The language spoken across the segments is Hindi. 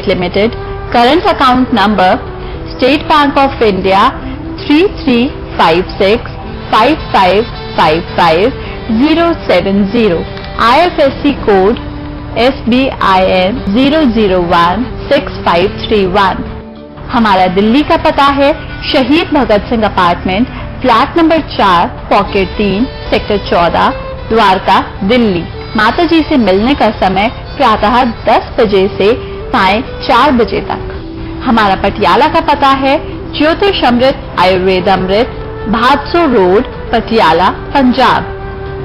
Limited, current account number State Bank of India 33565555 IFSC code SBIN 0016531। हमारा दिल्ली का पता है Shaheed Bhagat Singh apartment, flat number 4, pocket 3, sector 14, Dwarka, Delhi. माता जी से मिलने का समय प्रातः 10 बजे से सायं 4 बजे तक। हमारा पटियाला का पता है ज्योतिष अमृत आयुर्वेद अमृत, भादसो रोड, पटियाला, पंजाब,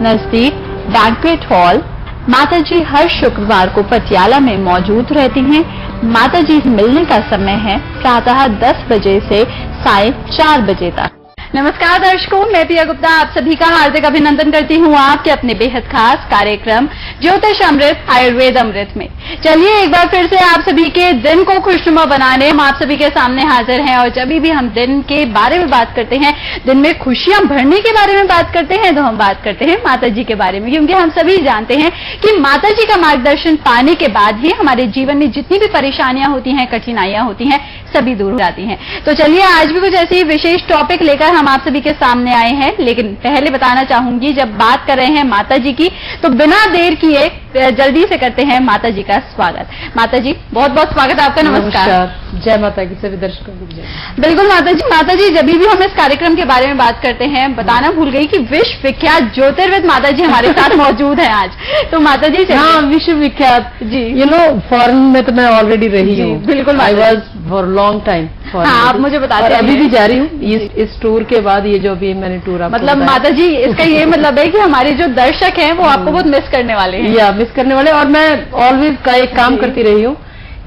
नजदीक बैंक्वेट हॉल। माता जी हर शुक्रवार को पटियाला में मौजूद रहती हैं। माता जी से मिलने का समय है प्रातः 10 बजे से सायं 4 बजे तक। नमस्कार दर्शकों, मैं प्रिया गुप्ता आप सभी का हार्दिक अभिनंदन करती हूँ आपके अपने बेहद खास कार्यक्रम ज्योतिष अमृत आयुर्वेद अमृत में। चलिए एक बार फिर से आप सभी के दिन को खुशनुमा बनाने हम आप सभी के सामने हाजिर हैं। और जब भी हम दिन के बारे में बात करते हैं, दिन में खुशियां भरने के बारे में बात करते हैं, तो हम बात करते हैं माता जी के बारे में, क्योंकि हम सभी जानते हैं कि माता जी का मार्गदर्शन पाने के बाद ही हमारे जीवन में जितनी भी परेशानियां होती हैं, कठिनाइयां होती हैं, सभी दूर हो जाती हैं। तो चलिए आज भी कुछ ऐसी विशेष टॉपिक लेकर हम आप सभी के सामने आए हैं। लेकिन पहले बताना चाहूंगी, जब बात कर रहे हैं माता जी की, तो बिना देर किए जल्दी से करते हैं माता जी का स्वागत। माता जी बहुत बहुत स्वागत है आपका। नमस्कार। जय माता की सभी दर्शकों को जय। बिल्कुल माता जी जब भी हम इस कार्यक्रम के बारे में बात करते हैं, बताना भूल गई कि विश्व विख्यात ज्योतिर्विद माता जी हमारे साथ मौजूद है आज। तो माता जी हाँ, विश्व विख्यात जी। फॉरेन में तो मैं ऑलरेडी रही हूँ। बिल्कुल, I was for long time. हाँ, आप मुझे बताते हैं। अभी भी जा रही हूँ इस टूर के बाद। ये जो अभी मैंने टूर आपको मतलब माता जी इसका ये मतलब है कि हमारे जो दर्शक हैं वो आपको बहुत मिस करने वाले हैं। या मिस करने वाले। और मैं ऑलवेज का एक काम करती रही हूँ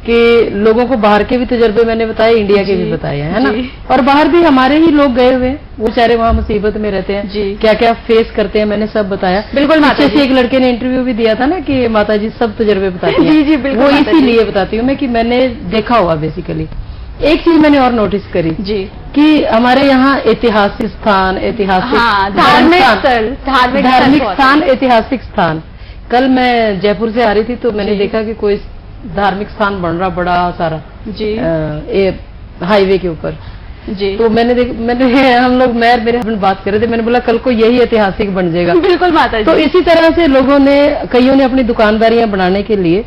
कि लोगों को बाहर के भी तजुर्बे मैंने बताए, इंडिया के भी बताए हैं, है ना। और बाहर भी हमारे ही लोग गए हुए हैं, वो बेचारे वहाँ मुसीबत में रहते हैं, क्या क्या फेस करते हैं, मैंने सब बताया। बिल्कुल माता जी। एक लड़के ने इंटरव्यू भी दिया था ना कि माता जी सब तजुर्बे बताती हैं। जी बिल्कुल। वो इसीलिए बताती हूँ मैं कि मैंने देखा हुआ बेसिकली। एक चीज मैंने और नोटिस करी जी कि हमारे यहाँ ऐतिहासिक स्थान, धार्मिक स्थान, ऐतिहासिक स्थान। कल मैं जयपुर से आ रही थी तो मैंने देखा कि कोई धार्मिक स्थान बन रहा बड़ा सारा जी हाईवे के ऊपर जी। तो मैंने हम लोग मैं मेरे हस्बैंड बात कर रहे थे, मैंने बोला कल को यही ऐतिहासिक बन जाएगा। बिल्कुल माता जी। तो इसी तरह से लोगों ने, कईयों ने अपनी दुकानदारियां बनाने के लिए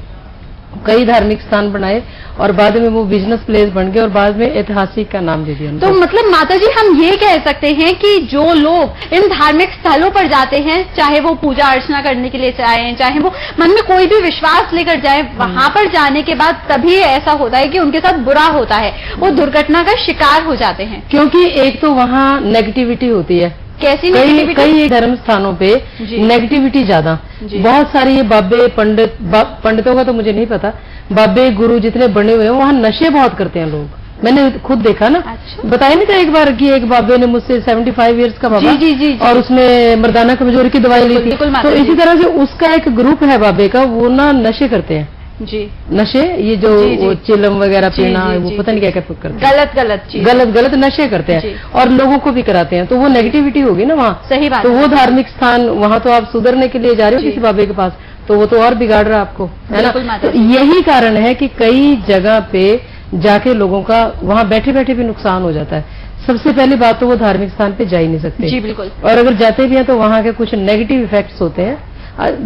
कई धार्मिक स्थान बनाए और बाद में वो बिजनेस प्लेस बन गए और बाद में ऐतिहासिक का नाम दे दिया। तो मतलब माता जी हम ये कह सकते हैं कि जो लोग इन धार्मिक स्थलों पर जाते हैं, चाहे वो पूजा अर्चना करने के लिए जाएं, चाहे वो मन में कोई भी विश्वास लेकर जाएं, वहां पर जाने के बाद तभी ऐसा होता है कि उनके साथ बुरा होता है, वो दुर्घटना का शिकार हो जाते हैं। क्योंकि एक तो वहाँ नेगेटिविटी होती है। कैसी कई धर्म स्थानों पे नेगेटिविटी ज्यादा, बहुत सारी ये बाबे पंडितों का तो मुझे नहीं पता, बाबे गुरु जितने बने हुए हैं वहाँ नशे बहुत करते हैं लोग। मैंने खुद देखा ना। अच्छा। बताया नहीं था एक बार कि एक बाबे ने मुझसे 75 इयर्स का बाबा जी, और उसने मर्दाना कमजोरी की दवाई ली थी। तो इसी तरह से उसका एक ग्रुप है बाबे का, वो ना नशे करते हैं जी। नशे, ये जो वो चिलम वगैरह पीना, वो पता नहीं क्या क्या करते हैं, गलत नशे करते हैं और लोगों को भी कराते हैं। तो वो नेगेटिविटी होगी ना वहाँ। सही बात। तो वो धार्मिक स्थान, वहाँ तो आप सुधरने के लिए जा रहे हो किसी बाबे के पास, तो वो तो और बिगाड़ रहा है आपको, है ना। तो यही कारण है कि कई जगह पे जाके लोगों का वहाँ बैठे बैठे भी नुकसान हो जाता है। सबसे पहली बात तो वो धार्मिक स्थान पे जा ही नहीं सकते जी। बिल्कुल। और अगर जाते भी हैं तो वहाँ के कुछ नेगेटिव इफेक्ट्स होते हैं।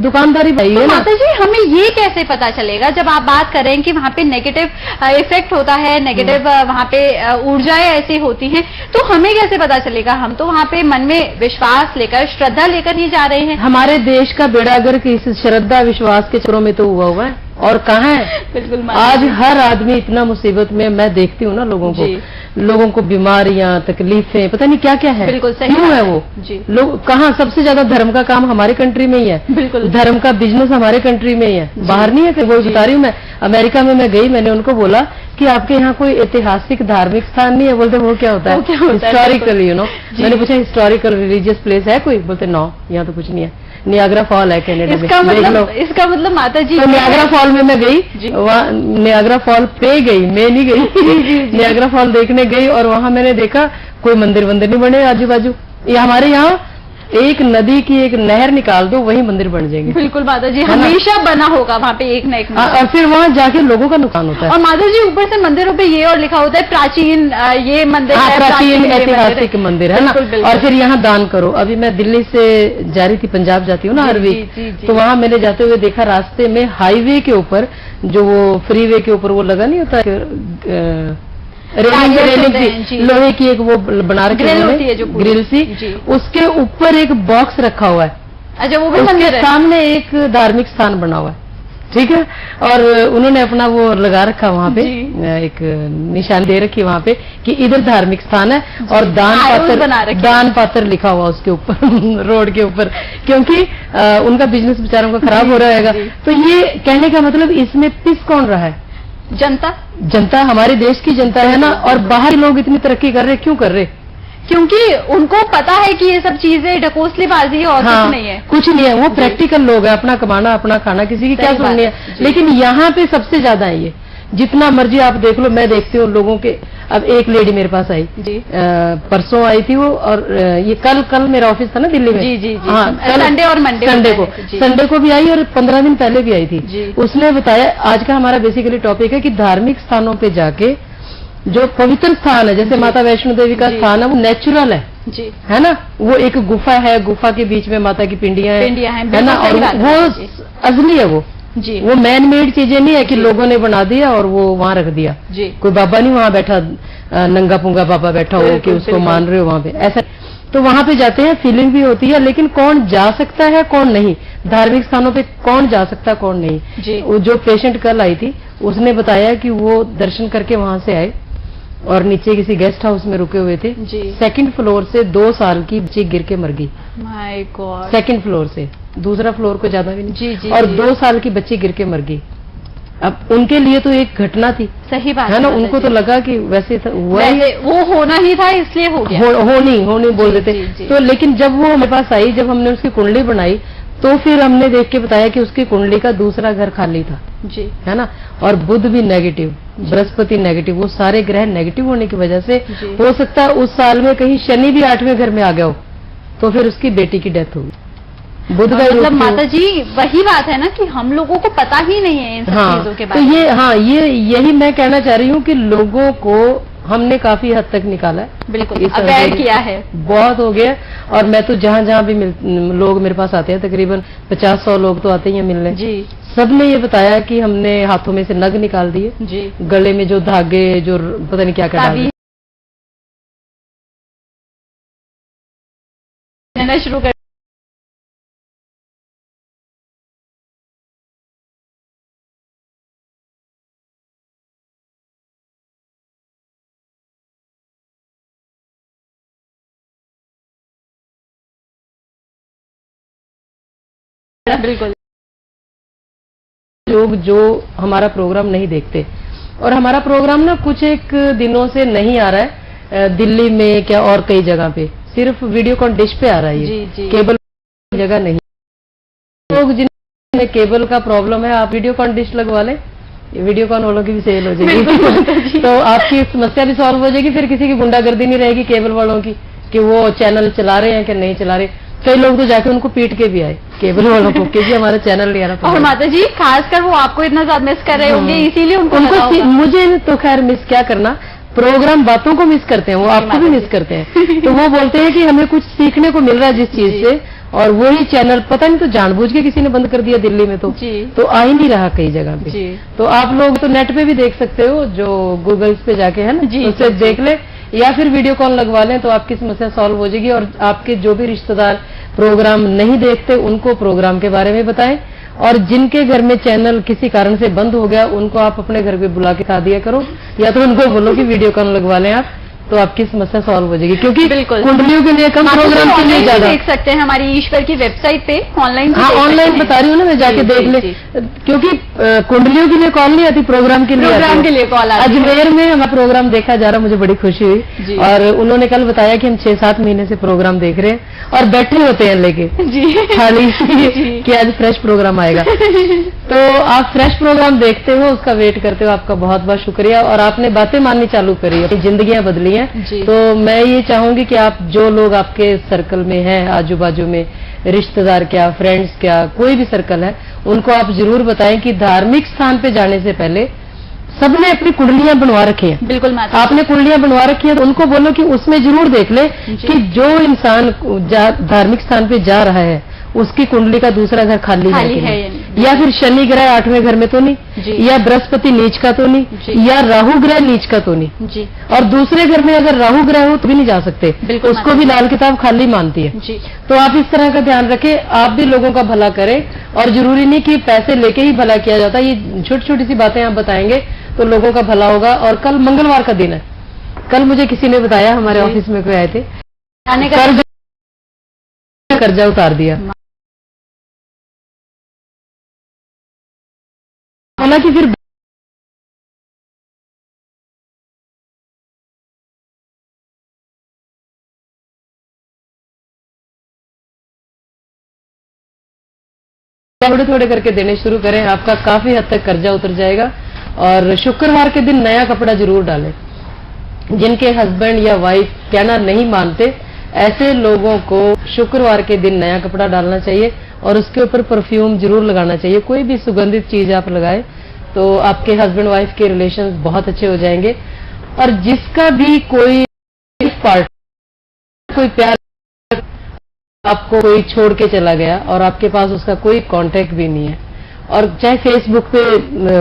दुकानदारी भाई है ना। माता जी हमें ये कैसे पता चलेगा, जब आप बात कर रहे हैं कि वहाँ पे नेगेटिव इफेक्ट होता है, नेगेटिव वहाँ पे ऊर्जाएं ऐसी होती हैं, तो हमें कैसे पता चलेगा? हम तो वहाँ पे मन में विश्वास लेकर, श्रद्धा लेकर ही जा रहे हैं। हमारे देश का बेड़ा गर्क इस श्रद्धा विश्वास के चरों में तो हुआ है और कहाँ है। बिल्कुल। आज हर आदमी इतना मुसीबत में, मैं देखती हूँ ना लोगों को बीमारियां, तकलीफें, पता नहीं क्या क्या है। बिल्कुल सही। क्यों है वो जी। लोग कहाँ, सबसे ज्यादा धर्म का काम हमारे कंट्री में ही है। बिल्कुल। धर्म का बिजनेस हमारे कंट्री में ही है, बाहर नहीं है। वो बता रही हूँ मैं, अमेरिका में मैं गई, मैंने उनको बोला कि आपके यहाँ कोई ऐतिहासिक धार्मिक स्थान नहीं है? बोलते वो क्या होता है? हिस्टोरिकल, मैंने पूछा हिस्टोरिकल रिलीजियस प्लेस है कोई? बोलते नो, यहाँ तो कुछ नहीं है। नियाग्रा फॉल है कनाडा में। इसका मतलब माता जी तो नियाग्रा फॉल में मैं गई, वहाँ नियाग्रा फॉल पे गई, मैं नहीं गई। नियाग्रा फॉल देखने गई और वहाँ मैंने देखा कोई मंदिर नहीं बने आजू बाजू। ये हमारे यहाँ एक नदी की एक नहर निकाल दो, वही मंदिर बन जाएंगे। बिल्कुल माता जी, हमेशा बना होगा वहाँ पे एक न एक मंदिर। और फिर वहाँ जाके लोगों का नुकसान होता है। और माता जी ऊपर से मंदिरों पे ये और लिखा होता है प्राचीन ये मंदिर है, प्राचीन ऐतिहासिक मंदिर है ना। और फिर यहाँ दान करो। अभी मैं दिल्ली से जा रही थी, पंजाब जाती हूँ ना हर वीक, तो वहाँ मैंने जाते हुए देखा रास्ते में हाईवे के ऊपर जो वो फ्रीवे के ऊपर वो लगा नहीं होता रेलिंग सी, लोहे की एक वो बना रखी है ग्रिल सी, उसके ऊपर एक बॉक्स रखा हुआ है। अच्छा, वो भी मंदिर है। सामने एक धार्मिक स्थान बना हुआ है, ठीक है। और उन्होंने अपना वो लगा रखा वहाँ पे, एक निशान दे रखी वहाँ पे कि इधर धार्मिक स्थान है, और दान पात्र लिखा हुआ उसके ऊपर रोड के ऊपर, क्योंकि उनका बिजनेस बेचारों का खराब हो रहा है। तो ये कहने का मतलब इसमें पिस कौन रहा है? जनता हमारे देश की जनता है ना। और बाहर लोग इतनी तरक्की कर रहे, क्यों कर रहे? क्योंकि उनको पता है कि ये सब चीजें ढकोसलेबाजी है और कुछ नहीं है। कुछ नहीं है, वो प्रैक्टिकल लोग है, अपना कमाना अपना खाना, किसी की क्या सुननी है। लेकिन यहाँ पे सबसे ज्यादा है ये, जितना मर्जी आप देख लो। मैं देखती हूँ लोगों के। अब एक लेडी मेरे पास आई परसों आई थी वो, और ये कल मेरा ऑफिस था ना दिल्ली में। हाँ, संडे और संडे को भी आई, और 15 दिन पहले भी आई थी। उसने बताया, आज का हमारा बेसिकली टॉपिक है कि धार्मिक स्थानों पे जाके जो पवित्र स्थान है, जैसे माता वैष्णो देवी का स्थान है, वो नेचुरल है ना। वो एक गुफा है, गुफा के बीच में माता की पिंडियां है ना, और वो असली है। वो मैन मेड चीजें नहीं है कि लोगों ने बना दिया और वो वहाँ रख दिया। कोई बाबा नहीं वहाँ बैठा, नंगा पुंगा बाबा बैठा हो कि उसको मान रहे हो वहाँ पे, ऐसा। तो वहाँ पे जाते हैं, फीलिंग भी होती है। लेकिन कौन जा सकता है कौन नहीं, धार्मिक स्थानों पे कौन जा सकता है कौन नहीं। वो जो पेशेंट कल आई थी, उसने बताया कि वो दर्शन करके वहां से आए और नीचे किसी गेस्ट हाउस में रुके हुए थे। 2nd फ्लोर से 2 साल की बच्ची गिर के मर गई। My God. 2nd फ्लोर से, दूसरा फ्लोर को ज्यादा भी नहीं। और 2 साल की बच्ची गिर के मर गई। अब उनके लिए तो एक घटना थी, सही बात है ना। उनको तो लगा कि वैसे वो होना ही था, इसलिए हो गया। होनी बोल देते। तो लेकिन जब वो हमारे पास आई, जब हमने उसकी कुंडली बनाई, तो फिर हमने देख के बताया कि उसकी कुंडली का दूसरा घर खाली था, है ना। और बुध भी नेगेटिव, बृहस्पति नेगेटिव, वो सारे ग्रह नेगेटिव होने की वजह से हो सकता है उस साल में कहीं शनि भी 8वें घर में आ गया हो, तो फिर उसकी बेटी की डेथ होगी। बुध का मतलब माता जी वही बात है ना कि हम लोगों को पता ही नहीं है इन सब चीजों के बारे में। ये यही मैं कहना चाह रही हूँ कि लोगों को हमने काफी हद तक निकाला है, बिल्कुल अवेयर किया है, बहुत हो गया। और मैं तो जहाँ भी लोग मेरे पास आते हैं, तकरीबन 50-100 लोग तो आते ही हैं मिलने। सबने ये बताया कि हमने हाथों में से नग निकाल दिए, गले में जो धागे, जो पता नहीं क्या क्या डाल शुरू कर। बिल्कुल। लोग जो हमारा प्रोग्राम नहीं देखते, और हमारा प्रोग्राम ना कुछ एक दिनों से नहीं आ रहा है दिल्ली में क्या और कई जगह पे, सिर्फ वीडियोकॉन डिश पे आ रहा है ये, केबल जगह नहीं। लोग जिन्हें केबल का प्रॉब्लम है, आप वीडियोकॉन डिश लगवा लें, वीडियोकॉन वालों की भी सेल हो जाएगी। तो आपकी समस्या भी सॉल्व हो जाएगी। फिर किसी की गुंडागर्दी नहीं रहेगी केबल वालों की कि वो चैनल चला रहे हैं कि नहीं चला रहे। कई लोग तो जाके उनको पीट के भी आए केबल वालों को कि हमारा चैनल नहीं आ रहा। और माता जी खासकर वो आपको इतना ज्यादा मिस कर रहे होंगे, इसीलिए उनको मुझे तो खैर मिस क्या करना, प्रोग्राम बातों को मिस करते हैं, वो आपको भी मिस करते हैं। तो वो बोलते हैं कि हमें कुछ सीखने को मिल रहा है जिस चीज से, और वही चैनल पता नहीं तो जानबूझ के किसी ने बंद कर दिया दिल्ली में, तो आ ही नहीं रहा कई जगह पे। तो आप लोग तो नेट पे भी देख सकते हो, जो गूगल्स पे जाके है ना, उससे देख ले, या फिर वीडियो कॉल लगवा लें तो आपकी समस्या सॉल्व हो जाएगी। और आपके जो भी रिश्तेदार प्रोग्राम नहीं देखते उनको प्रोग्राम के बारे में बताएं, और जिनके घर में चैनल किसी कारण से बंद हो गया उनको आप अपने घर पे बुला के खा दिया करो, या तो उनको बोलो कि वीडियो कॉल लगवा लें आप, तो आपकी समस्या सॉल्व हो जाएगी। क्योंकि कुंडलियों के लिए कम, प्रोग्राम के लिए ज्यादा देख सकते हैं हमारी ईश्वर की वेबसाइट पे ऑनलाइन। हाँ, ऑनलाइन बता रही हूँ ना मैं, जाके देख ले। क्योंकि कुंडलियों के लिए कॉल नहीं आती, प्रोग्राम के लिए कॉल आती। अजमेर में हमारा प्रोग्राम देखा जा रहा, मुझे बड़ी खुशी हुई। और उन्होंने कल बताया कि हम 6-7 महीने से प्रोग्राम देख रहे हैं और बैठे होते हैं लेके खाली कि आज फ्रेश प्रोग्राम आएगा। तो आप फ्रेश प्रोग्राम देखते हो, उसका वेट करते हो, आपका बहुत बहुत शुक्रिया। और आपने बातें माननी चालू करी, अपनी जिंदगियां बदली हैं। तो मैं ये चाहूंगी कि आप जो लोग आपके सर्कल में हैं, आजू बाजू में रिश्तेदार क्या, फ्रेंड्स क्या, कोई भी सर्कल है, उनको आप जरूर बताएं कि धार्मिक स्थान पे जाने से पहले सबने अपनी कुंडलियां बनवा रखी हैं। बिल्कुल माता, आपने कुंडलियां बनवा रखी है तो उनको बोलो कि उसमें जरूर देख ले कि जो इंसान धार्मिक स्थान पे जा रहा है उसकी कुंडली का दूसरा घर खाली है कि नहीं, या फिर शनि ग्रह 8वें घर में तो नहीं, या बृहस्पति नीच का तो नहीं, या राहु ग्रह नीच का तो नहीं जी। और दूसरे घर में अगर राहु ग्रह हो तो भी नहीं जा सकते, उसको भी लाल किताब खाली मानती है जी। तो आप इस तरह का ध्यान रखें, आप भी लोगों का भला करें। और जरूरी नहीं कि पैसे लेके ही भला किया जाता, ये छोटी छोटी सी बातें आप बताएंगे तो लोगों का भला होगा। और कल मंगलवार का दिन है, कल मुझे किसी ने बताया, हमारे ऑफिस में कोई आए थे, कर्जा उतार दिया। हालांकि फिर थोड़े थोड़े करके देने शुरू करें, आपका काफी हद तक कर्जा उतर जाएगा। और शुक्रवार के दिन नया कपड़ा जरूर डालें। जिनके हस्बैंड या वाइफ कहना नहीं मानते, ऐसे लोगों को शुक्रवार के दिन नया कपड़ा डालना चाहिए और उसके ऊपर परफ्यूम जरूर लगाना चाहिए। कोई भी सुगंधित चीज आप लगाए तो आपके हस्बैंड वाइफ के रिलेशंस बहुत अच्छे हो जाएंगे। और जिसका भी कोई पार्ट, कोई प्यार, आपको कोई छोड़ के चला गया और आपके पास उसका कोई कांटेक्ट भी नहीं है, और चाहे फेसबुक पे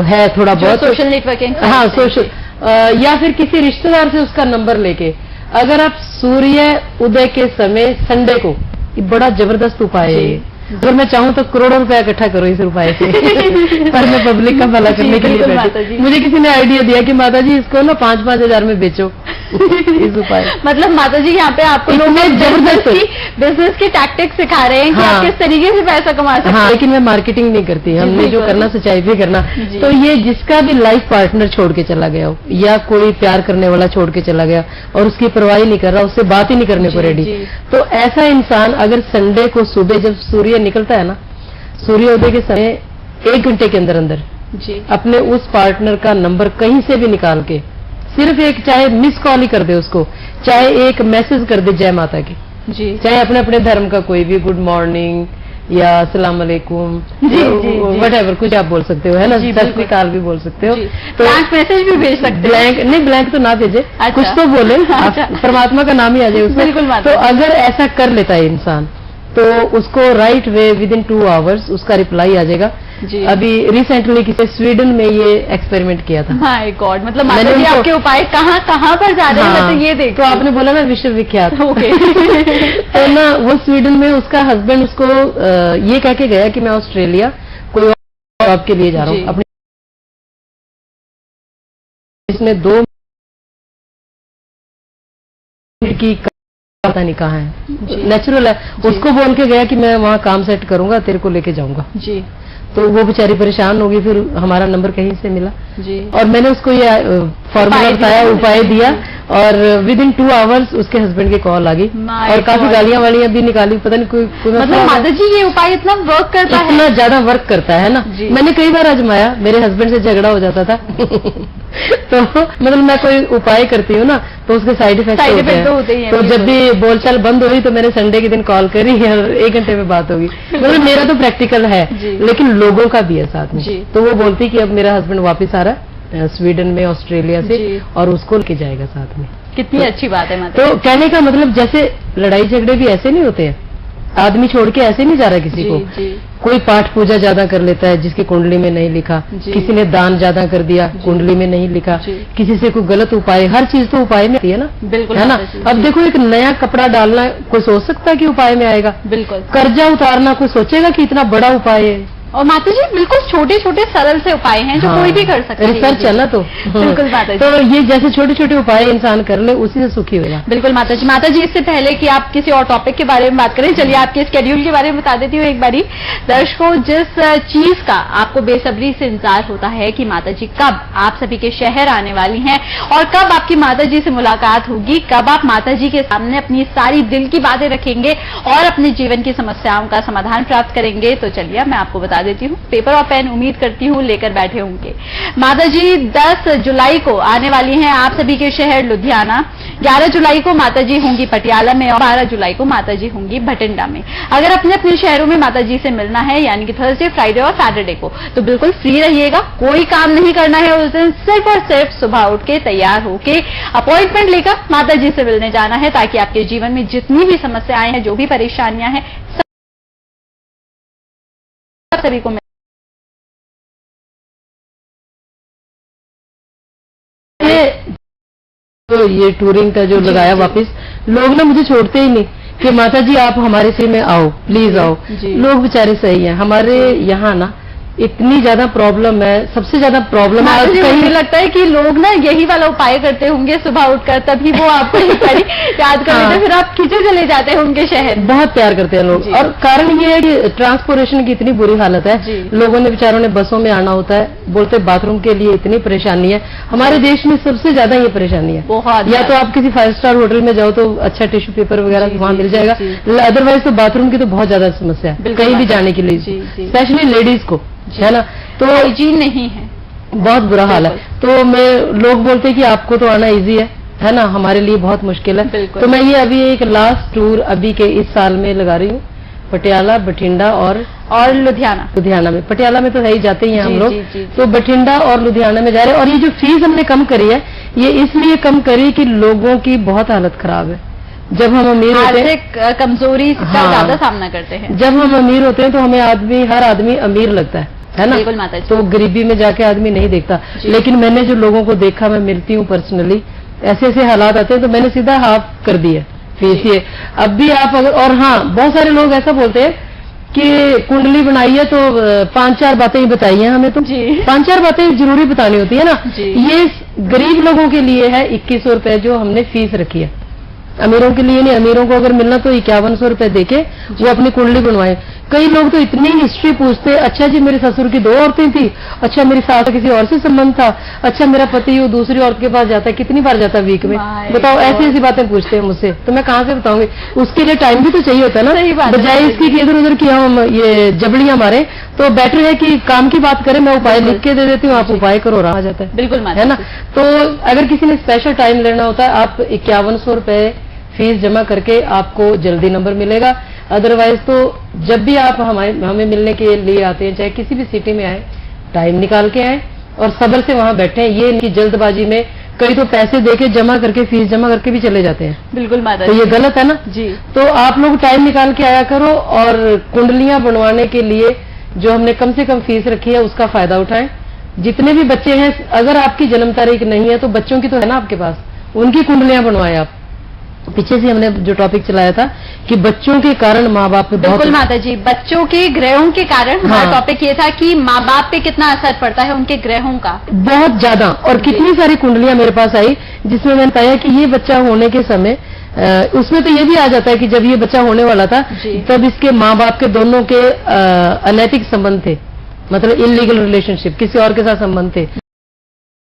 है थोड़ा बहुत सोशल नेटवर्किंग, हाँ सोशल, या फिर किसी रिश्तेदार से उसका नंबर लेके, अगर आप सूर्य उदय के समय संडे को, ये बड़ा जबरदस्त उपाय है ये। अगर मैं चाहूं तो करोड़ों रुपया इकट्ठा करो इस उपाय से पर मैं पब्लिक का भला करने के लिए बैठी। मुझे किसी ने आइडिया दिया कि माता जी इसको ना 5-5 हजार में बेचो इस उपाय। मतलब माता जी यहाँ पे आपको जबरदस्त बिजनेस की टैक्टिक्स सिखा रहे हैं कि आप किस तरीके से पैसा कमा सकते हैं। हाँ, लेकिन मैं मार्केटिंग नहीं करती, हमने जो करना सच्चाई पे करना। तो ये जिसका भी लाइफ पार्टनर छोड़ के चला गया हो, या कोई प्यार करने वाला छोड़ के चला गया और उसकी परवाही नहीं कर रहा, उससे बात ही नहीं करने को रेडी, तो ऐसा इंसान अगर संडे को सुबह जब सूर्य निकलता है ना, सूर्योदय के समय 1 घंटे के अंदर अंदर अपने उस पार्टनर का नंबर कहीं से भी निकाल के, सिर्फ एक चाहे मिस कॉल ही कर दे उसको, चाहे एक मैसेज कर दे जय माता की जी, चाहे अपने अपने धर्म का कोई भी गुड मॉर्निंग या अस्सलाम वालेकुम, वटएवर कुछ आप बोल सकते हो, है ना, सत श्री अकाल भी बोल सकते हो। तो ब्लैंक मैसेज भी भेज सकते हो। ब्लैंक नहीं, ब्लैंक तो ना भेजे, कुछ तो बोले, परमात्मा का नाम ही आ जाए उसमें। बिल्कुल। तो अगर ऐसा कर लेता है इंसान तो उसको राइट वे विदिन 2 आवर्स उसका रिप्लाई आ जाएगा। अभी रिसेंटली किसी स्वीडन में ये एक्सपेरिमेंट किया था। माय गॉड, मतलब माता जी आपके उपाय कहाँ कहाँ पर जा रहे हैं, तो ये देखो। तो आपने बोला ना विश्वविख्यात तो ना वो स्वीडन में उसका हस्बैंड उसको ये कह के गया कि मैं ऑस्ट्रेलिया कोई जॉब के लिए जा रहा हूँ, अपने इसमें 2 की पता नहीं कहाँ है, नेचुरल है, उसको बोल के गया कि मैं वहाँ काम सेट करूंगा, तेरे को लेके जाऊंगा जी। तो वो बेचारी परेशान होगी, फिर हमारा नंबर कहीं से मिला जी, और मैंने उसको ये फॉर्मूला बताया, उपाय दिया, और विदिन 2 आवर्स उसके हस्बैंड की कॉल आ गई और काफी गालियां वालियां भी निकाली, पता नहीं कोई मतलब माता जी ये उपाय इतना वर्क करता है, इतना ज्यादा वर्क करता है ना। मैंने कई बार आजमाया, मेरे हस्बैंड से झगड़ा हो जाता था तो मतलब मैं कोई उपाय करती हूँ ना तो उसके साइड इफेक्ट होते हैं। तो जब भी बोलचाल बंद हुई तो मैंने संडे के दिन कॉल करी और 1 घंटे में बात होगी। मतलब मेरा तो प्रैक्टिकल है लेकिन लोगों का भी है साथ में। तो वो बोलती कि अब मेरा हस्बैंड वापस आ रहा है स्वीडन में, ऑस्ट्रेलिया से, और उसको लेके जाएगा साथ में। कितनी अच्छी बात है माता। तो कहने का मतलब जैसे लड़ाई झगड़े भी ऐसे नहीं होते हैं, आदमी छोड़ के ऐसे नहीं जा रहा किसी को। कोई पाठ पूजा ज्यादा कर लेता है जिसकी कुंडली में नहीं लिखा, किसी ने दान ज्यादा कर दिया कुंडली में नहीं लिखा, किसी से कोई गलत उपाय, हर चीज तो उपाय में आती है ना, बिल्कुल है ना। अब देखो एक नया कपड़ा डालना कोई सोच सकता है कि उपाय में आएगा, बिल्कुल। कर्जा उतारना कोई सोचेगा कि इतना बड़ा उपाय है। और माता जी बिल्कुल छोटे छोटे सरल से उपाय हैं जो कोई भी कर सकता है। रिसर्च है ना, तो बिल्कुल माता जी। तो ये जैसे छोटे छोटे उपाय इंसान कर ले उसी से सुखी होगा। बिल्कुल माता जी। माता जी इससे पहले कि आप किसी और टॉपिक के बारे में बात करें, चलिए आपके स्केड्यूल के बारे में बता देती हूँ एक बारी। दर्शकों, जिस चीज का आपको बेसब्री से इंतजार होता है कि माता जी कब आप सभी के शहर आने वाली हैं और कब आपकी माता जी से मुलाकात होगी, कब आप माता जी के सामने अपनी सारी दिल की बातें रखेंगे और अपने जीवन की समस्याओं का समाधान प्राप्त करेंगे, तो चलिए मैं आपको बता देती हूँ। पेपर और पेन उम्मीद करती हूँ लेकर बैठे होंगे। माता जी 10 जुलाई को आने वाली हैं आप सभी के शहर लुधियाना, 11 जुलाई को माता जी होंगी पटियाला में और 12 जुलाई को माता जी होंगी भटिंडा में। अगर अपने अपने शहरों में माता जी से मिलना है यानी कि थर्सडे, फ्राइडे और सैटरडे को, तो बिल्कुल फ्री रहिएगा, कोई काम नहीं करना है उस दिन, सिर्फ और सिर्फ सुबह उठ के तैयार होके अपॉइंटमेंट लेकर माता जी से मिलने जाना है, ताकि आपके जीवन में जितनी भी समस्याएं हैं, जो भी परेशानियां हैं, सभी को तो ये टूरिंग का जो लगाया वापस, लोग ना मुझे छोड़ते ही नहीं कि माता जी आप हमारे सिर में आओ, प्लीज आओ। लोग बेचारे सही हैं। हमारे यहाँ ना इतनी ज्यादा प्रॉब्लम है, सबसे ज्यादा प्रॉब्लम है। मुझे लगता है कि लोग ना यही वाला उपाय करते होंगे सुबह उठकर, तभी वो आपको याद कर लेते, फिर आप खींचे चले जाते होंगे शहर। बहुत प्यार करते हैं लोग, और कारण ये है कि ट्रांसपोर्टेशन की इतनी बुरी हालत है, लोगों ने बेचारों ने बसों में आना होता है, बोलते बाथरूम के लिए इतनी परेशानी है। हमारे देश में सबसे ज्यादा ये परेशानी है। या तो आप किसी 5 स्टार होटल में जाओ तो अच्छा टिश्यू पेपर वगैरह वहां मिल जाएगा, अदरवाइज तो बाथरूम की तो बहुत ज्यादा समस्या है कहीं भी जाने के लिए, स्पेशली लेडीज को, है ना। तो हाइजीन नहीं है, बहुत बुरा हाल है। तो लोग बोलते हैं कि आपको तो आना इजी है ना, हमारे लिए बहुत मुश्किल है। तो मैं ये अभी एक लास्ट टूर अभी के इस साल में लगा रही हूँ, पटियाला, बठिंडा और लुधियाना में। पटियाला में तो है ही, जाते ही हैं हम लोग, तो बठिंडा और लुधियाना में जा रहे हैं। और ये जो फीस हमने कम करी है, ये इसलिए कम करी कि लोगों की बहुत हालत खराब है। जब हम अमीर होते हैं, कमजोरी का ज्यादा सामना करते हैं। जब हम अमीर होते हैं तो हमें हर आदमी अमीर लगता है ना। बिल्कुल माता जी। तो गरीबी में जाके आदमी नहीं देखता। लेकिन मैंने जो लोगों को देखा, मैं मिलती हूँ पर्सनली, ऐसे ऐसे हालात आते हैं, तो मैंने सीधा हाफ कर दी है फीस ये। अब भी आप अगर, और हाँ, बहुत सारे लोग ऐसा बोलते हैं कि कुंडली बनाई है तो 5-4 बातें ही बताई हैं हमें, तो 5-4 बातें जरूरी बतानी होती है ना। ये गरीब लोगों के लिए है 2100 रुपए जो हमने फीस रखी है, अमीरों के लिए नहीं। अमीरों को अगर मिलना तो 5100 रुपए देके वो अपनी कुंडली बनवाए। कई लोग तो इतनी हिस्ट्री पूछते, अच्छा जी मेरे ससुर की 2 औरतें थी, अच्छा मेरी सास का किसी और से संबंध था, अच्छा मेरा पति वो दूसरी औरत के पास जाता है, कितनी बार जाता है वीक में, बताओ। ऐसी ऐसी बातें पूछते हैं मुझसे, तो मैं कहाँ से बताऊंगी। उसके लिए टाइम भी तो चाहिए होता है ना, बजाय इसकी कि इधर उधर किया हम ये जबड़ियां मारे, तो बेटर है कि काम की बात करें। मैं उपाय लिख के दे देती हूँ, आप उपाय करो, रहा जाता है। बिल्कुल है ना। तो अगर किसी ने स्पेशल टाइम लेना होता है, आप 5100 रुपए फीस जमा करके आपको जल्दी नंबर मिलेगा। अदरवाइज तो जब भी आप हमें मिलने के लिए आते हैं, चाहे किसी भी सिटी में आए, टाइम निकाल के आए और सब्र से वहां बैठे। ये इनकी जल्दबाजी में कई तो पैसे देके जमा करके, फीस जमा करके भी चले जाते हैं। बिल्कुल माता जी। तो ये गलत है ना जी। तो आप लोग टाइम निकाल के आया करो, और कुंडलियां बनवाने के लिए जो हमने कम से कम फीस रखी है उसका फायदा उठाएं। जितने भी बच्चे हैं, अगर आपकी जन्म तारीख नहीं है तो बच्चों की तो है ना आपके पास, उनकी कुंडलियां बनवाएं आप। पीछे से हमने जो टॉपिक चलाया था कि बच्चों के कारण माँ बाप पे बिल्कुल माता जी, बच्चों के ग्रहों के कारण हमारा टॉपिक ये था कि माँ बाप पे कितना असर पड़ता है उनके ग्रहों का, बहुत ज्यादा। और कितनी सारी कुंडलियां मेरे पास आई जिसमें मैंने बताया कि ये बच्चा होने के समय, उसमें तो ये भी आ जाता है कि जब ये बच्चा होने वाला था तब इसके माँ बाप के दोनों के अनैतिक संबंध थे, मतलब इलीगल रिलेशनशिप, किसी और के साथ संबंध थे।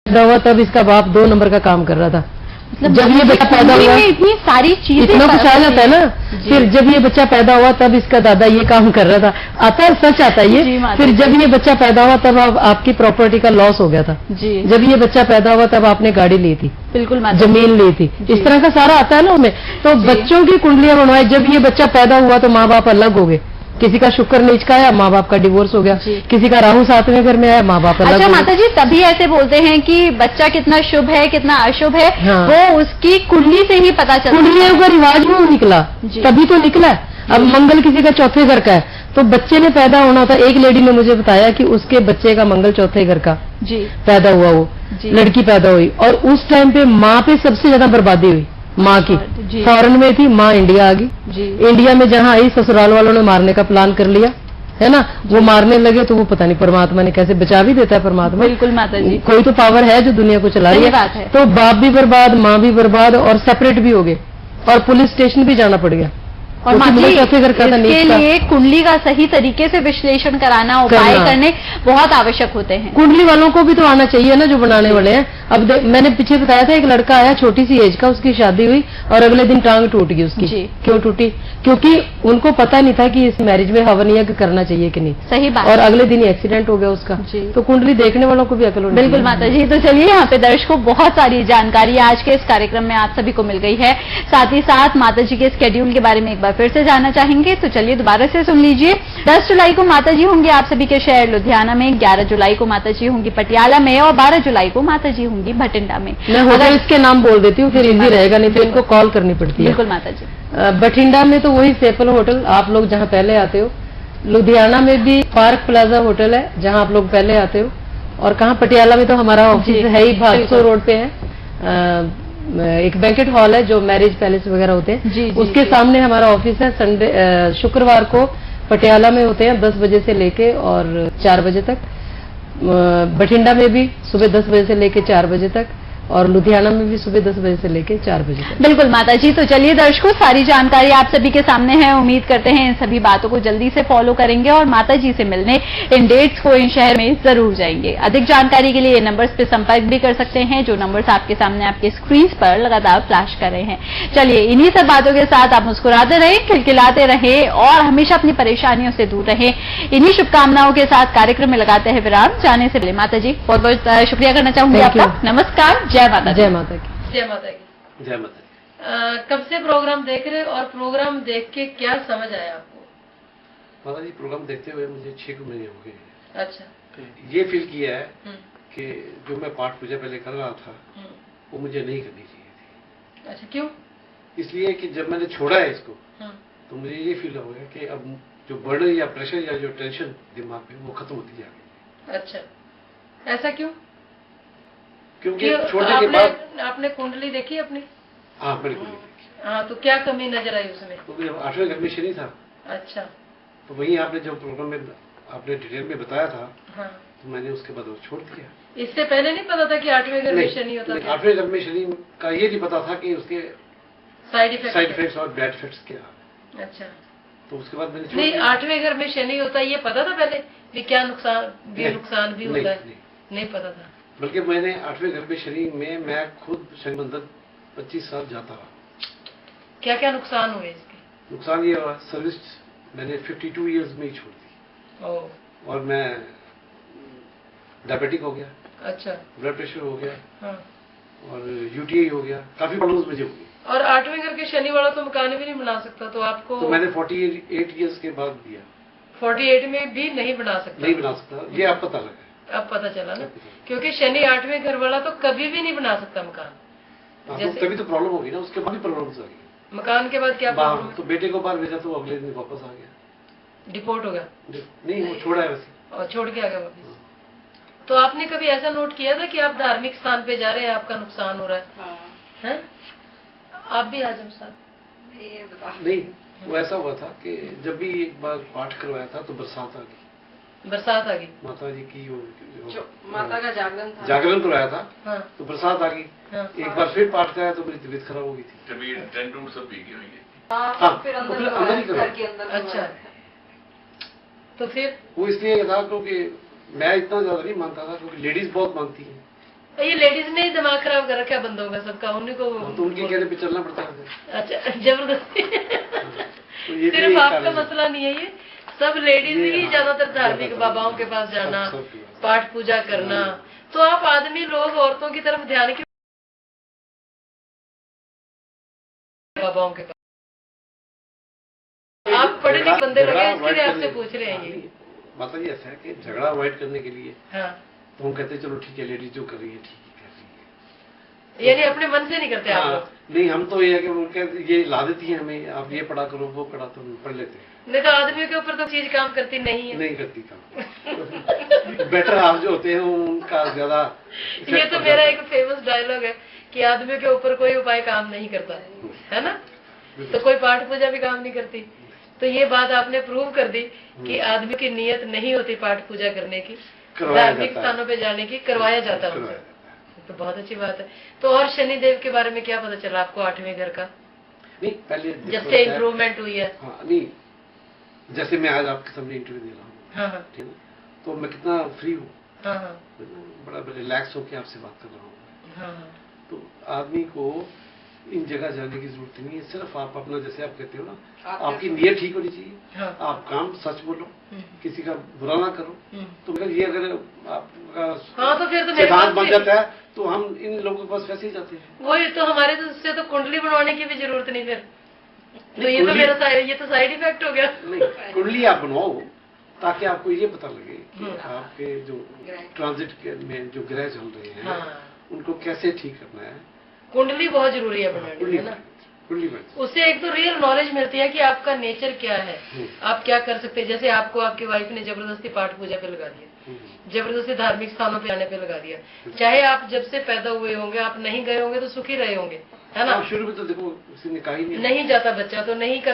हुआ तब इसका बाप 2 नंबर का काम कर रहा था। मतलब जब ये बच्चा पैदा हुआ, इतनी सारी चीजें, इतना कुछ आ जाता है ना। फिर जब ये बच्चा पैदा हुआ तब इसका दादा ये काम कर रहा था, आता है, सच आता है ये। फिर जब ये बच्चा पैदा हुआ तब आपकी प्रॉपर्टी का लॉस हो गया था। जब ये बच्चा पैदा हुआ तब आपने गाड़ी ली थी, बिल्कुल जमीन ली थी, इस तरह का सारा आता है ना उनमें। तो बच्चों की कुंडलियां बनवाए। जब ये बच्चा पैदा हुआ तो माँ बाप अलग हो गए, किसी का शुक्र नीच का आया, माँ बाप का डिवोर्स हो गया, किसी का राहु 7वें घर में आया, माँ बाप अलग। अच्छा माता जी, तभी ऐसे बोलते हैं कि बच्चा कितना शुभ है कितना अशुभ है, वो उसकी कुंडली से ही पता चलता है। कुंडलियों का रिवाज वो निकला, तभी तो निकला। अब मंगल किसी का 4थे घर का है तो बच्चे ने पैदा होना होता। एक लेडी ने मुझे बताया कि उसके बच्चे का मंगल 4थे घर का पैदा हुआ, वो लड़की पैदा हुई, और उस टाइम पे माँ पे सबसे ज्यादा बर्बादी हुई। माँ की फॉरेन में थी, माँ इंडिया आ गई। इंडिया में जहाँ आई, ससुराल वालों ने मारने का प्लान कर लिया, है ना। वो मारने लगे तो वो पता नहीं परमात्मा ने कैसे बचा भी देता है परमात्मा। बिल्कुल माता जी, कोई तो पावर है जो दुनिया को चला रही है। तो बाप भी बर्बाद, माँ भी बर्बाद, और सेपरेट भी हो गए, और पुलिस स्टेशन भी जाना पड़ गया। और क्योंकि माता मेरे जी, चौथे घर का था, इसके नीच का। लिए कुंडली का सही तरीके से विश्लेषण कराना, उपाय करने बहुत आवश्यक होते हैं। कुंडली वालों को भी तो आना चाहिए ना, जो बनाने वाले हैं। अब मैंने पीछे बताया था, एक लड़का आया छोटी सी एज का, उसकी शादी हुई और अगले दिन टांग टूट गई उसकी। जी। क्यों टूटी? क्योंकि उनको पता नहीं था कि इस मैरिज में हवन यज्ञ करना चाहिए कि नहीं। सही बात। और अगले दिन ही एक्सीडेंट हो गया उसका। जी। तो कुंडली देखने वालों को भी अकल होनी बिल्कुल चाहिए। माता जी। तो चलिए, यहाँ पे दर्शकों बहुत सारी जानकारी आज के इस कार्यक्रम में आप सभी को मिल गई है। साथ ही साथ माता जी के स्केड्यूल के बारे में एक बार फिर से जानना चाहेंगे, तो चलिए दोबारा से सुन लीजिए। 10 जुलाई को माता जी होंगी आप सभी के शहर लुधियाना में, 11 जुलाई को माता जी होंगी पटियाला में और 12 जुलाई को माता जी होंगी भटिंडा में। मैं होटल इसके नाम बोल देती हूँ, फिर इजी रहेगा, नहीं तो इनको कॉल करनी पड़ती है। बिल्कुल माता जी। बठिंडा में तो वही सेपल होटल, आप लोग जहाँ पहले आते हो। लुधियाना में भी पार्क प्लाजा होटल है, जहाँ आप लोग पहले आते हो। और कहाँ, पटियाला में तो हमारा ऑफिस है ही, भागसो रोड पे है। एक बैंकेट हॉल है जो मैरिज पैलेस वगैरह होते हैं, जी, जी, उसके सामने हमारा ऑफिस है। संडे शुक्रवार को पटियाला में होते हैं 10 बजे से लेके और 4 बजे तक। बठिंडा में भी सुबह 10 बजे से लेके 4 बजे तक, और लुधियाना में भी सुबह 10 बजे से लेके 4 बजे तक। बिल्कुल माता जी। तो चलिए दर्शकों, सारी जानकारी आप सभी के सामने है। उम्मीद करते हैं इन सभी बातों को जल्दी से फॉलो करेंगे और माता जी से मिलने इन डेट्स को इन शहर में जरूर जाएंगे। अधिक जानकारी के लिए ये नंबर्स पे संपर्क भी कर सकते हैं, जो नंबर्स आपके सामने आपके स्क्रीन पर लगातार फ्लैश कर रहे हैं। चलिए, इन्हीं सब बातों के साथ आप मुस्कुराते रहें, खिलखिलाते रहें और हमेशा अपनी परेशानियों से दूर रहें। इन्हीं शुभकामनाओं के साथ कार्यक्रम में लगाते हैं विराम। जाने से पहले माता जी बहुत बहुत शुक्रिया करना चाहूंगी Thank you. आपका। नमस्कार। जय माता दी। जय माता की। जय माता की। जय माता दी। कब से प्रोग्राम देख रहे हो और प्रोग्राम देख के क्या समझ आया आपको? माता जी, प्रोग्राम देखते हुए मुझे 6 महीने हो गए हैं। अच्छा। ये फील किया है कि जो मैं पाठ पूजा पहले कर रहा था वो मुझे नहीं करनी चाहिए थी। अच्छा, क्यों? इसलिए कि जब मैंने छोड़ा है इसको तो मुझे ये फील हो गया कि अब जो बर्डन या प्रेशर या जो टेंशन दिमाग पे वो खत्म होती जा रही है। अच्छा, ऐसा क्यों? क्योंकि क्यों? छोड़ने के बाद आपने कुंडली देखी अपनी? हाँ बिल्कुल। हाँ, तो क्या कमी नजर आई उसमें? क्योंकि जब 8वें घर में शनि था अच्छा। तो वही आपने जो प्रोग्राम में आपने डिटेल में बताया था, हाँ, तो मैंने उसके बाद वो छोड़ दिया। इससे पहले नहीं पता था कि 8वें घर में शनि होता था? 8वें घर में शनि का ये नहीं पता था कि उसके साइड साइड इफेक्ट। इफेक्ट्स और बैड इफेक्ट्स क्या। अच्छा, तो उसके बाद मैंने छोड़ नहीं दिया। 8वें घर में शनि होता है ये पता था पहले भी? क्या नुकसान भी नहीं, होता है? नहीं। नहीं पता था। बल्कि मैंने 8वें घर में शनि में मैं खुद शनि मंदिर 25 साल जाता रहा। क्या क्या नुकसान हुए इसके? नुकसान ये हुआ, सर्विस मैंने 52 इयर्स में ही छोड़ दी ओह, और मैं डायबिटिक हो गया, अच्छा। ब्लड प्रेशर हो गया हाँ। और यूटीआई हो गया, काफी प्रॉब्लम्स मुझे हो गई। और 8वें घर के शनि वाला तो मकान भी नहीं बना सकता, तो आपको तो मैंने 48 इयर्स के बाद दिया। 48 में भी नहीं बना सकता? नहीं बना सकता, ये आप पता लगा। अब पता चला ना, क्योंकि शनि 8वें घर वाला तो कभी भी नहीं बना सकता मकान। जैसे तभी तो प्रॉब्लम होगी ना, उसके बाद भी प्रॉब्लम्स आ गई। मकान के बाद क्या प्रॉब्लम? तो बेटे को बाहर भेजा तो अगले दिन वापस आ गया। डिपोर्ट हो गया? नहीं, वो छोड़ा है वैसे। और छोड़ के आ गया वापस? तो आपने कभी ऐसा नोट किया था कि आप धार्मिक स्थान पे जा रहे हैं, आपका नुकसान हो रहा है? हैं? आप भी आजम साहब? नहीं, वो ऐसा हुआ था कि जब भी एक बार पाठ करवाया था तो बरसात आ गई। बरसात आ गई? माता जी की माता का जागरण था? जागरण करवाया था। हाँ। तो बरसात आ गई। हाँ। एक बार फिर पाठ कराया तो मेरी तबीयत खराब हो गई थी। टेंट उंट सब भीगी हुई है। हाँ, फिर अंदर ही करवाया। अच्छा, तो फिर वो इसलिए था क्योंकि मैं इतना ज्यादा नहीं मानता था, क्योंकि लेडीज बहुत मानती है। ये लेडीज ने ही दिमाग खराब कर रखा है बंदों का, सबका, उन्हीं को। तो उनके कहने पे चलना पड़ता है। अच्छा, जबरदस्ती। तो ये भी सिर्फ एक आपका कारण है। मसला नहीं है, ये सब लेडीज ये ही हाँ, ज्यादातर धार्मिक ज्यादातर बाबाओं के पास जाना, सब पाठ पूजा करना। तो आप आदमी लोग औरतों की तरफ ध्यान क्यों? बाबाओं के पास आप पढ़े लिखे बंदे लगे, इसके लिए आपसे पूछ रहे हैं ये। माता जी ऐसा है कि झगड़ा अवॉइड करने के लिए हाँ, तो हम कहते हैं चलो ठीक है, लेडीज जो कर रही है ठीक ही कर रही है। यानी अपने मन से नहीं करते आप हाँ, लोग? नहीं, हम तो ये है कि वो ये ला देती है हमें, आप ये पढ़ा करो वो पढ़ा, तो हम पढ़ लेते हैं। नहीं तो आदमियों के ऊपर तो चीज काम करती नहीं है। नहीं करती काम। बेटर हाफ जो होते हैं उनका ज्यादा ये तो मेरा एक फेमस डायलॉग है कि आदमियों के ऊपर कोई उपाय काम नहीं करता है ना, तो कोई पाठ पूजा भी काम नहीं करती। तो ये बात आपने प्रूव कर दी कि आदमी की नीयत नहीं होती पाठ पूजा करने की, धार्मिक स्थानों पे जाने की, करवाया जाता है उनसे। तो बहुत अच्छी बात है। तो और शनिदेव के बारे में क्या पता चला आपको 8वें घर का? नहीं पहले जब से इम्प्रूवमेंट हुई है। हाँ नहीं, जैसे मैं आज आपके सामने इंटरव्यू दे रहा हूँ, हाँ ठीक है, तो मैं कितना फ्री हूँ, हाँ बड़ा रिलैक्स होकर आपसे बात कर रहा हूँ। हाँ तो आदमी को इन जगह जाने की जरूरत नहीं है, सिर्फ आप अपना, जैसे आप कहते हो ना, आपकी नीयत ठीक होनी चाहिए, हाँ। आप काम सच बोलो, किसी का बुरा ना करो। तो मगर ये अगर आपका हाँ, तो फिर तो मेरे सिद्धांत पास बन भी- जाता है तो हम इन लोगों के पास वैसे ही जाते हैं। वही तो, हमारे तो उससे तो कुंडली बनवाने की भी जरूरत नहीं फिर। तो नहीं, ये तो कुंडली- मेरा ये तो साइड इफेक्ट हो गया। नहीं, कुंडली आप बनवाओ ताकि आपको ये पता लगे कि आपके जो ट्रांजिट में जो ग्रह चल रहे हैं, हाँ। उनको कैसे ठीक करना है। कुंडली बहुत जरूरी है बनानी, कुंडली है ना। कुंडली बन उससे एक तो रियल नॉलेज मिलती है कि आपका नेचर क्या है, आप क्या कर सकते हैं। जैसे आपको आपकी वाइफ ने जबरदस्ती पाठ पूजा पे लगा दिया, जबरदस्ती धार्मिक स्थानों पे आने पे लगा दिया, चाहे आप जब से पैदा हुए होंगे आप नहीं गए होंगे तो सुखी रहे होंगे, है ना। शुरू में तो देखो किसी ने कहा ही नहीं नहीं जाता बच्चा तो नहीं कर